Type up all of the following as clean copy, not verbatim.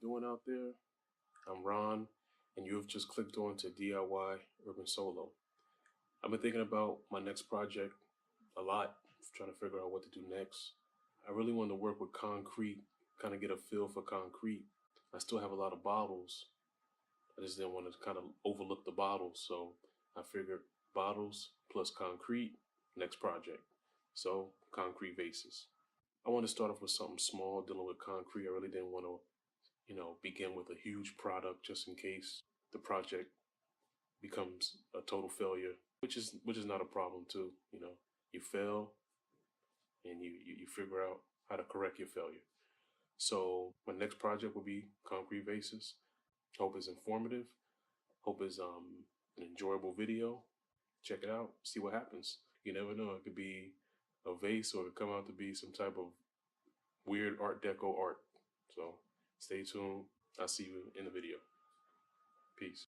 doing out there? I'm Ron, and you have just clicked on to DIY Urban Solo. I've been thinking about my next project a lot, trying to figure out what to do next. I really wanted to work with concrete, kind of get a feel for concrete. I still have a lot of bottles. I just didn't want to kind of overlook the bottles, so I figured bottles plus concrete, next project. So, concrete vases. I want to start off with something small, dealing with concrete. I really didn't want to, begin with a huge product just in case the project becomes a total failure, which is not a problem too. You fail and you figure out how to correct your failure. So my next project will be concrete vases. Hope is informative. Hope is an enjoyable video. Check it out. See what happens. You never know. It could be a vase or it could come out to be some type of weird Art Deco art. So stay tuned. I'll see you in the video. Peace.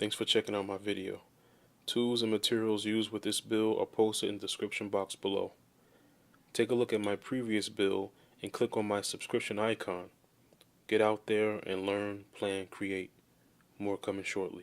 Thanks for checking out my video. Tools and materials used with this build are posted in the description box below. Take a look at my previous build and click on my subscription icon. Get out there and learn, plan, create. More coming shortly.